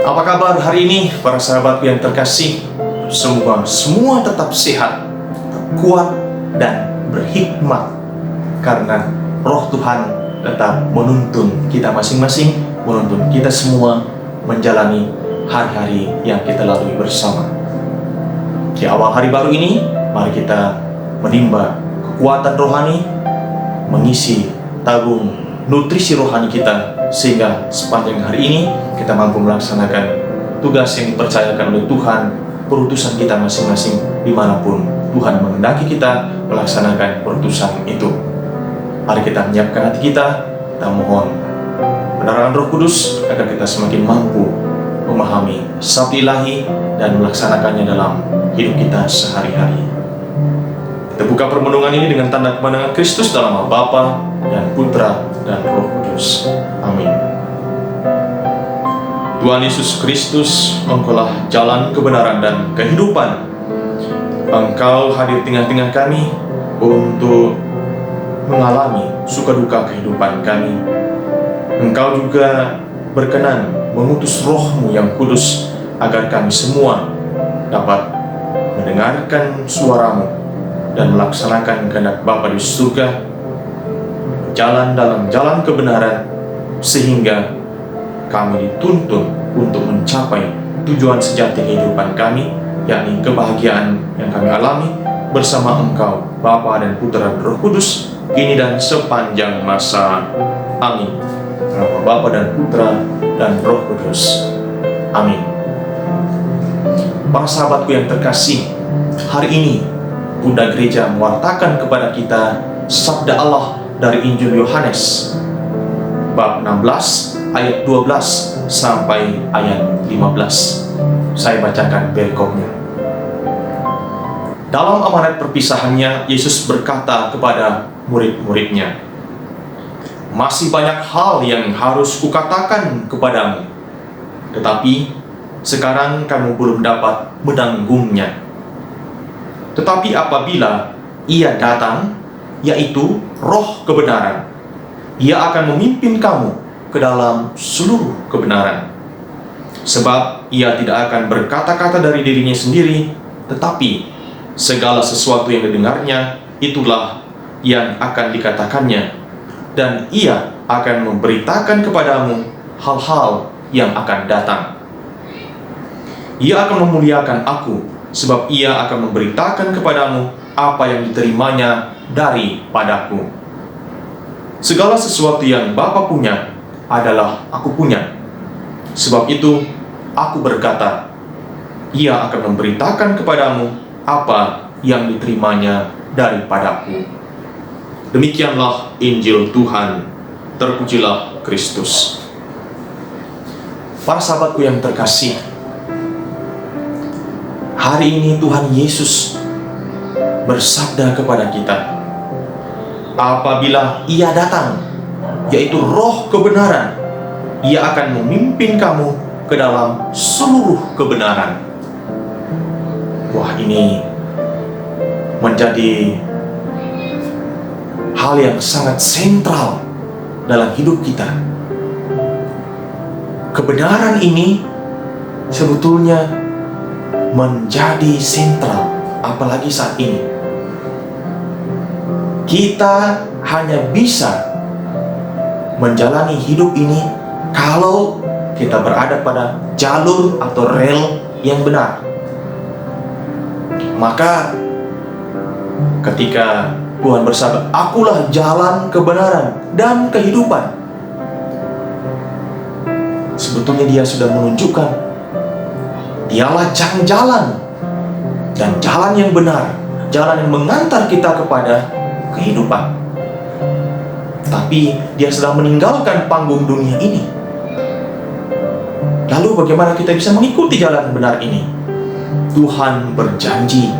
Apa kabar hari ini para sahabatku yang terkasih? Semoga semua tetap sehat, kuat, dan berhikmat, karena Roh Tuhan tetap menuntun kita masing-masing, menuntun kita semua menjalani hari-hari yang kita lalui bersama. Di awal hari baru ini, mari kita menimba kekuatan rohani, mengisi tabung nutrisi rohani kita, sehingga sepanjang hari ini kita mampu melaksanakan tugas yang dipercayakan oleh Tuhan, perutusan kita masing-masing dimanapun Tuhan menghendaki kita melaksanakan perutusan itu. Mari kita menyiapkan hati kita mohon penerangan Roh Kudus agar kita semakin mampu memahami sabda ilahi dan melaksanakannya dalam hidup kita sehari-hari. Kita buka permenungan ini dengan tanda kemenangan Kristus dalam nama Bapa dan Putra dan Roh Kudus. Amin. Tuhan Yesus Kristus, Engkaulah jalan kebenaran dan kehidupan. Engkau hadir tengah-tengah kami untuk mengalami suka duka kehidupan kami. Engkau juga berkenan mengutus Roh-Mu yang kudus agar kami semua dapat mendengarkan suara-Mu dan melaksanakan kehendak Bapa di surga, jalan dalam jalan kebenaran, sehingga kami dituntun untuk mencapai tujuan sejati kehidupan kami, yakni kebahagiaan yang kami alami bersama Engkau, Bapa dan Putra dan Roh Kudus, kini dan sepanjang masa. Amin. Nama Bapa dan Putra dan Roh Kudus. Amin. Para sahabatku yang terkasih, hari ini Bunda Gereja mewartakan kepada kita sabda Allah dari Injil Yohanes bab 16 ayat 12 sampai ayat 15. Saya bacakan perikopnya. Dalam amanat perpisahannya, Yesus berkata kepada murid-muridnya, "Masih banyak hal yang harus kukatakan kepadamu, tetapi sekarang kamu belum dapat menanggungnya. Tetapi apabila Ia datang, yaitu Roh kebenaran, Ia akan memimpin kamu ke dalam seluruh kebenaran. Sebab Ia tidak akan berkata-kata dari dirinya sendiri, tetapi segala sesuatu yang didengarnya, itulah yang akan dikatakannya, dan Ia akan memberitakan kepadamu hal-hal yang akan datang. Ia akan memuliakan Aku, sebab Ia akan memberitakan kepadamu apa yang diterimanya daripadaku. Segala sesuatu yang Bapa punya adalah Aku punya. Sebab itu Aku berkata, Ia akan memberitakan kepadamu apa yang diterimanya daripadaku." Demikianlah Injil Tuhan. Terpujilah Kristus. Para sahabatku yang terkasih, hari ini Tuhan Yesus bersabda kepada kita, apabila Ia datang, yaitu Roh kebenaran, Ia akan memimpin kamu ke dalam seluruh kebenaran. Wah, ini menjadi hal yang sangat sentral dalam hidup kita. Kebenaran ini sebetulnya menjadi sentral, apalagi saat ini. Kita hanya bisa menjalani hidup ini kalau kita berada pada jalur atau rel yang benar. Maka ketika Tuhan bersabda, "Akulah jalan kebenaran dan kehidupan", sebetulnya Dia sudah menunjukkan Dialah jalan dan jalan yang benar, jalan yang mengantar kita kepada kehidupan. Tapi Dia sedang meninggalkan panggung dunia ini. Lalu bagaimana kita bisa mengikuti jalan benar ini? Tuhan berjanji,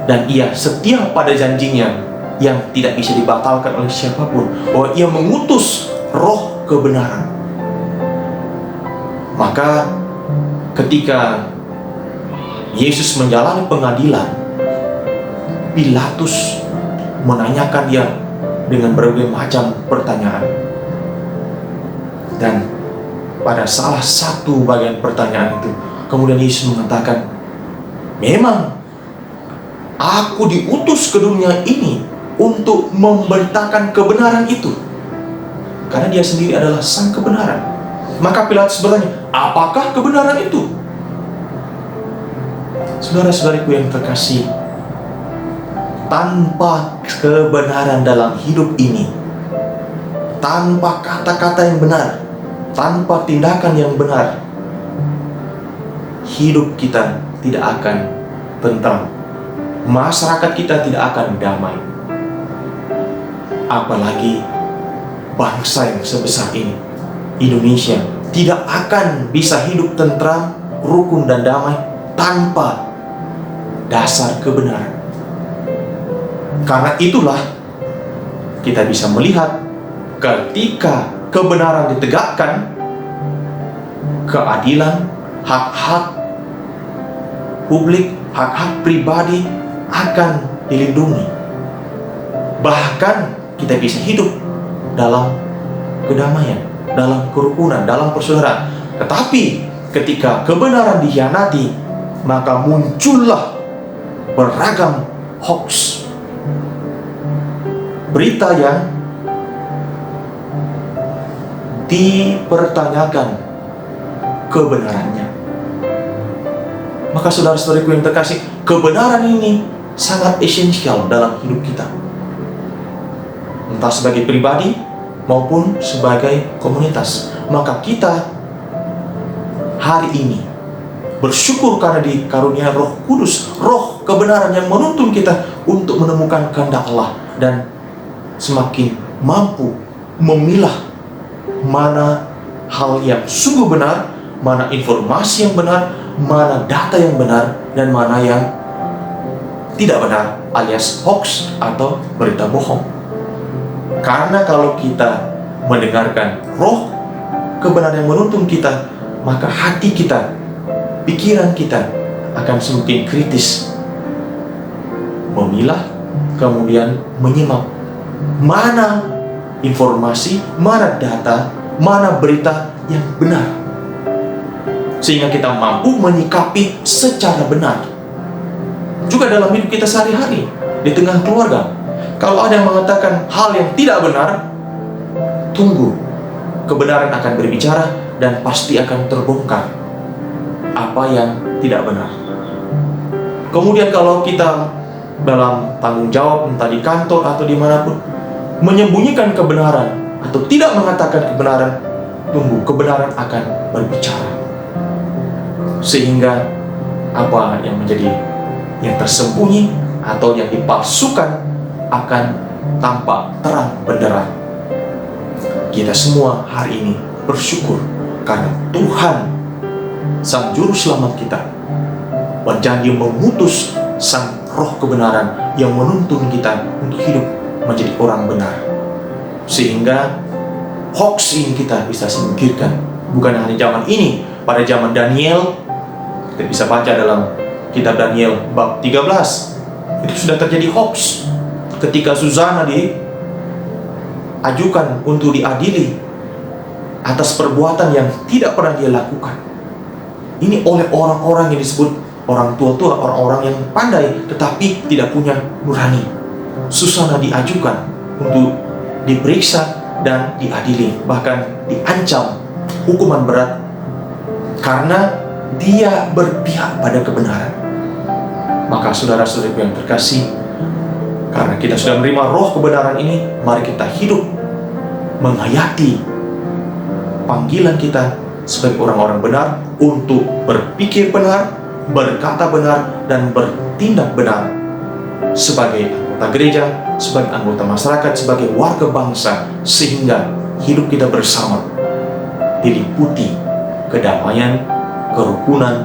dan Ia setia pada janjinya yang tidak bisa dibatalkan oleh siapapun, bahwa Ia mengutus Roh kebenaran. Maka ketika Yesus menjalani pengadilan, Pilatus menanyakan Dia dengan berbagai macam pertanyaan. Dan pada salah satu bagian pertanyaan itu, kemudian Yesus mengatakan, memang aku diutus ke dunia ini untuk memberitakan kebenaran itu. Karena dia sendiri adalah sang kebenaran. Maka Pilatus bertanya, apakah kebenaran itu? Saudara-saudariku yang terkasih, tanpa kebenaran dalam hidup ini, tanpa kata-kata yang benar, tanpa tindakan yang benar, hidup kita tidak akan tentram. Masyarakat kita tidak akan damai. Apalagi bangsa yang sebesar ini, Indonesia, tidak akan bisa hidup tentram, rukun dan damai tanpa dasar kebenaran. Karena itulah kita bisa melihat ketika kebenaran ditegakkan, keadilan, hak-hak publik, hak-hak pribadi akan dilindungi. Bahkan kita bisa hidup dalam kedamaian, dalam kerukunan, dalam persaudaraan. Tetapi ketika kebenaran dikhianati, maka muncullah beragam hoax, berita yang dipertanyakan kebenarannya. Maka saudara-saudariku yang terkasih, kebenaran ini sangat esensial dalam hidup kita, entah sebagai pribadi maupun sebagai komunitas. Maka kita hari ini bersyukur karena dikarunia Roh Kudus, Roh kebenaran yang menuntun kita untuk menemukan kehendak Allah dan semakin mampu memilah mana hal yang sungguh benar, mana informasi yang benar, mana data yang benar, dan mana yang tidak benar, alias hoax atau berita bohong. Karena kalau kita mendengarkan roh kebenaran yang menuntun kita, maka hati kita, pikiran kita akan semakin kritis, memilah, kemudian menyimak mana informasi, mana data, mana berita yang benar, sehingga kita mampu menyikapi secara benar. Juga dalam hidup kita sehari-hari, di tengah keluarga, kalau ada yang mengatakan hal yang tidak benar, tunggu, kebenaran akan berbicara dan pasti akan terbongkar apa yang tidak benar. Kemudian kalau kita dalam tanggung jawab, entah di kantor atau dimanapun, menyembunyikan kebenaran atau tidak mengatakan kebenaran, tunggu, kebenaran akan berbicara. Sehingga apa yang menjadi yang tersembunyi atau yang dipalsukan akan tampak terang benderang. Kita semua hari ini bersyukur karena Tuhan, Sang Juru Selamat kita, berjanji mengutus Sang Roh kebenaran yang menuntun kita untuk hidup menjadi orang benar. Sehingga hoax ini kita bisa singkirkan. Bukan hanya zaman ini, pada zaman Daniel, kita bisa baca dalam kitab Daniel bab 13, itu sudah terjadi hoax ketika Susana diajukan untuk diadili atas perbuatan yang tidak pernah dia lakukan. Ini oleh orang-orang yang disebut orang tua-tua, orang-orang yang pandai tetapi tidak punya nurani. Susana diajukan untuk diperiksa dan diadili, bahkan diancam hukuman berat karena dia berpihak pada kebenaran. Maka saudara-saudariku yang terkasih, karena kita sudah menerima roh kebenaran ini, mari kita hidup menghayati panggilan kita sebagai orang-orang benar untuk berpikir benar, berkata benar, dan bertindak benar sebagai anggota gereja, sebagai anggota masyarakat, sebagai warga bangsa, sehingga hidup kita bersama diliputi kedamaian, kerukunan,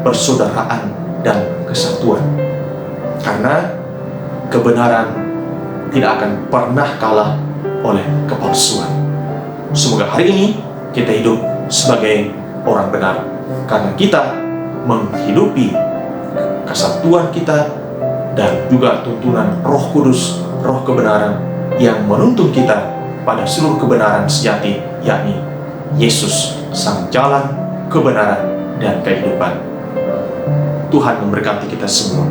persaudaraan, dan kesatuan. Karena kebenaran tidak akan pernah kalah oleh kepalsuan. Semoga hari ini kita hidup sebagai orang benar, karena kita menghidupi kesatuan kita dan juga tuntunan Roh Kudus, Roh kebenaran yang menuntun kita pada seluruh kebenaran sejati, yakni Yesus, sang jalan, kebenaran, dan kehidupan. Tuhan memberkati kita semua.